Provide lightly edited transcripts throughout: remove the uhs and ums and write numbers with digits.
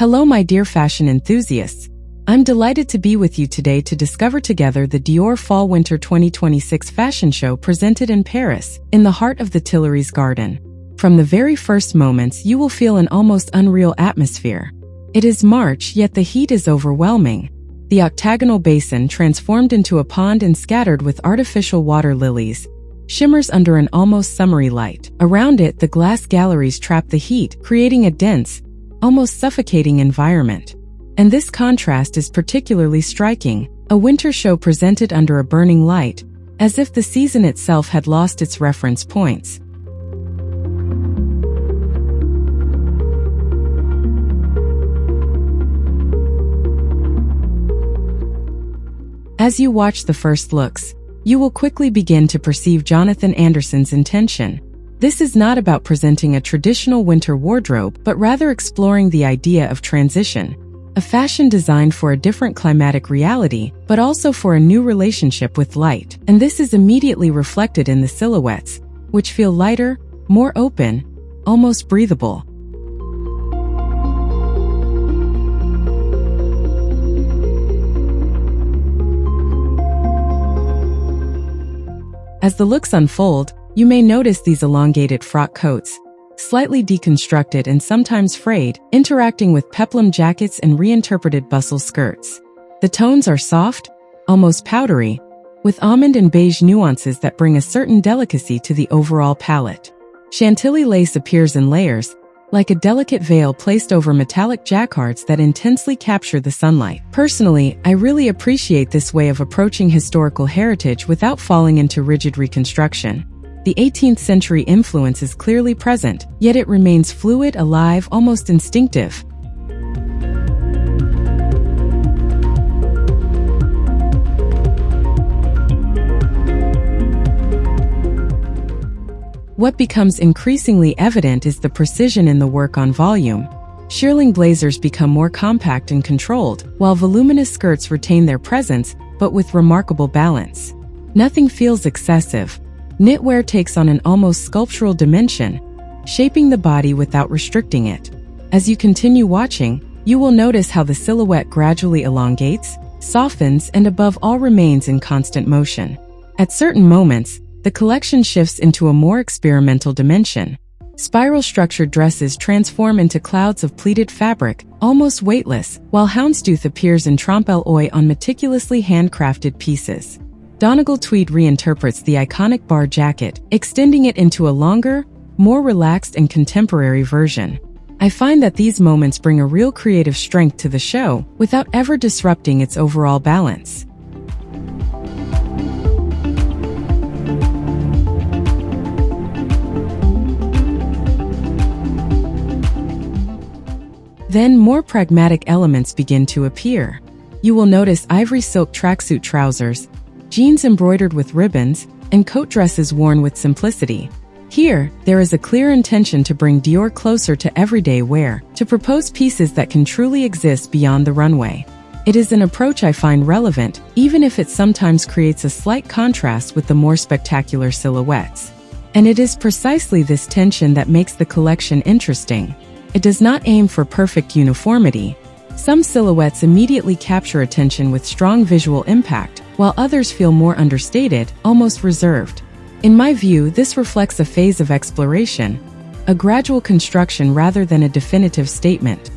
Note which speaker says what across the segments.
Speaker 1: Hello my dear fashion enthusiasts. I'm delighted to be with you today to discover together the Dior Fall Winter 2026 fashion show presented in Paris, in the heart of the Tuileries Garden. From the very first moments you will feel an almost unreal atmosphere. It is March, yet the heat is overwhelming. The octagonal basin, transformed into a pond and scattered with artificial water lilies, shimmers under an almost summery light. Around it, the glass galleries trap the heat, creating a dense, almost suffocating environment. And this contrast is particularly striking, a winter show presented under a burning light, as if the season itself had lost its reference points. As you watch the first looks, you will quickly begin to perceive Jonathan Anderson's intention. This is not about presenting a traditional winter wardrobe, but rather exploring the idea of transition, a fashion designed for a different climatic reality, but also for a new relationship with light. And this is immediately reflected in the silhouettes, which feel lighter, more open, almost breathable. As the looks unfold, you may notice these elongated frock coats, slightly deconstructed and sometimes frayed, interacting with peplum jackets and reinterpreted bustle skirts. The tones are soft, almost powdery, with almond and beige nuances that bring a certain delicacy to the overall palette. Chantilly lace appears in layers, like a delicate veil placed over metallic jacquards that intensely capture the sunlight. Personally, I really appreciate this way of approaching historical heritage without falling into rigid reconstruction. The 18th century influence is clearly present, yet it remains fluid, alive, almost instinctive. What becomes increasingly evident is the precision in the work on volume. Shearling blazers become more compact and controlled, while voluminous skirts retain their presence, but with remarkable balance. Nothing feels excessive. Knitwear takes on an almost sculptural dimension, shaping the body without restricting it. As you continue watching, you will notice how the silhouette gradually elongates, softens, and above all remains in constant motion. At certain moments, the collection shifts into a more experimental dimension. Spiral-structured dresses transform into clouds of pleated fabric, almost weightless, while houndstooth appears in trompe-l'oeil on meticulously handcrafted pieces. Donegal tweed reinterprets the iconic bar jacket, extending it into a longer, more relaxed and contemporary version. I find that these moments bring a real creative strength to the show, without ever disrupting its overall balance. Then more pragmatic elements begin to appear. You will notice ivory silk tracksuit trousers, jeans embroidered with ribbons, and coat dresses worn with simplicity. Here, there is a clear intention to bring Dior closer to everyday wear, to propose pieces that can truly exist beyond the runway. It is an approach I find relevant, even if it sometimes creates a slight contrast with the more spectacular silhouettes. And it is precisely this tension that makes the collection interesting. It does not aim for perfect uniformity. Some silhouettes immediately capture attention with strong visual impact, while others feel more understated, almost reserved. In my view, this reflects a phase of exploration, a gradual construction rather than a definitive statement.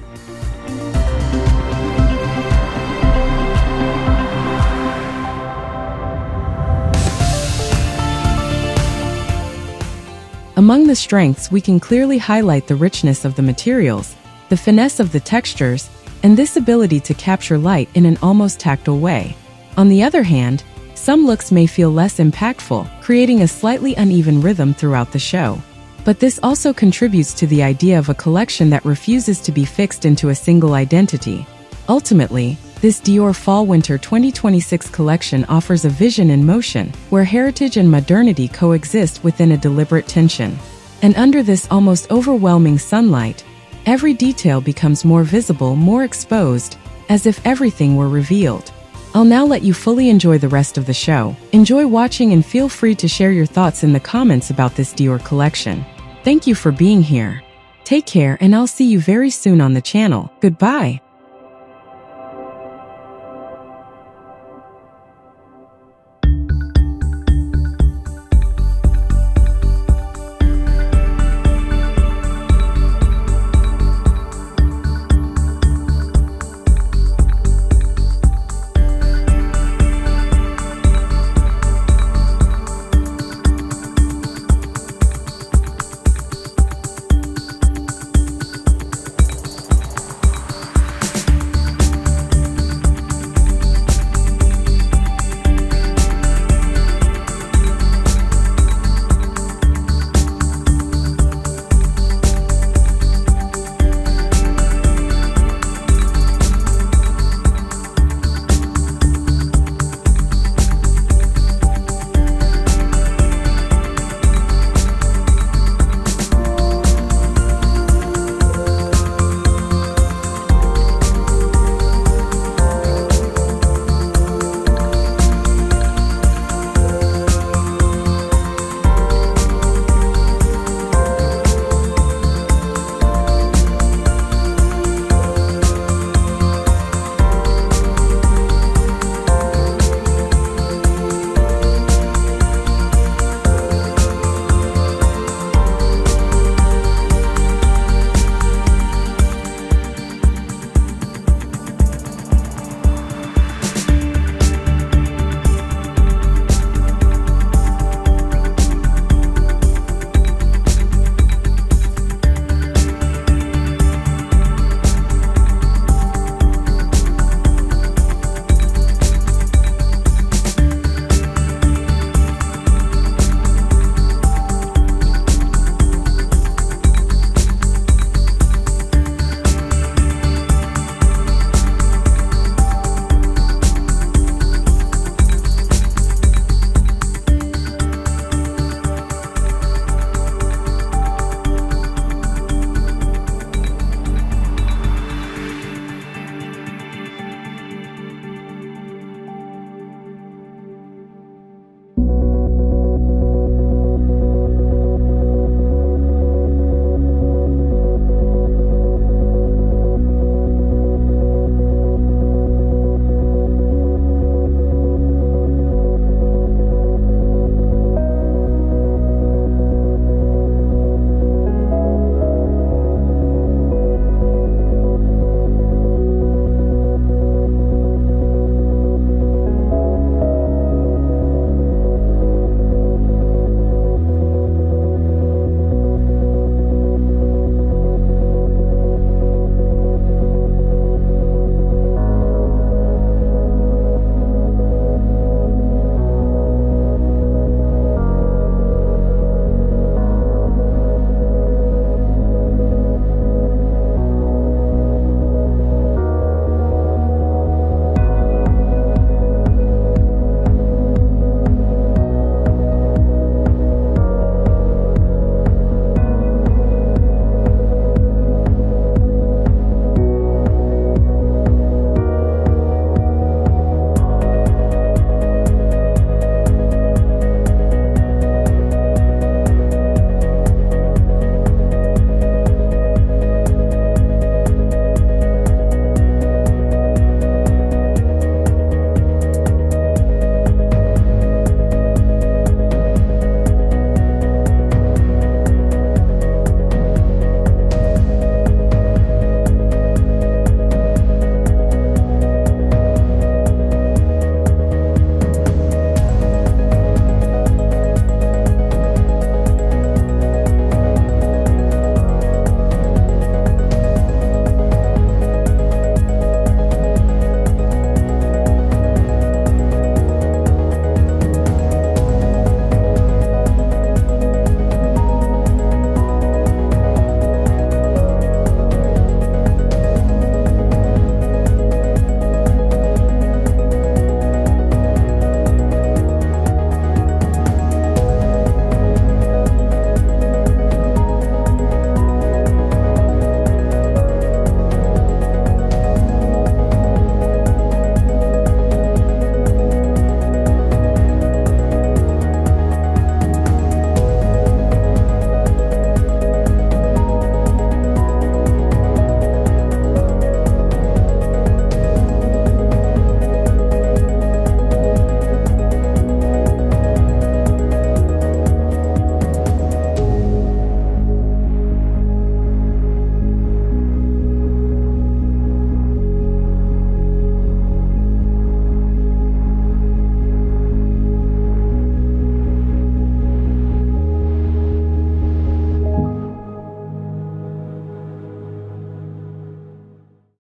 Speaker 1: Among the strengths, we can clearly highlight the richness of the materials, the finesse of the textures, and this ability to capture light in an almost tactile way. On the other hand, some looks may feel less impactful, creating a slightly uneven rhythm throughout the show. But this also contributes to the idea of a collection that refuses to be fixed into a single identity. Ultimately, this Dior Fall Winter 2026 collection offers a vision in motion, where heritage and modernity coexist within a deliberate tension. And under this almost overwhelming sunlight, every detail becomes more visible, more exposed, as if everything were revealed. I'll now let you fully enjoy the rest of the show. Enjoy watching and feel free to share your thoughts in the comments about this Dior collection. Thank you for being here. Take care and I'll see you very soon on the channel. Goodbye.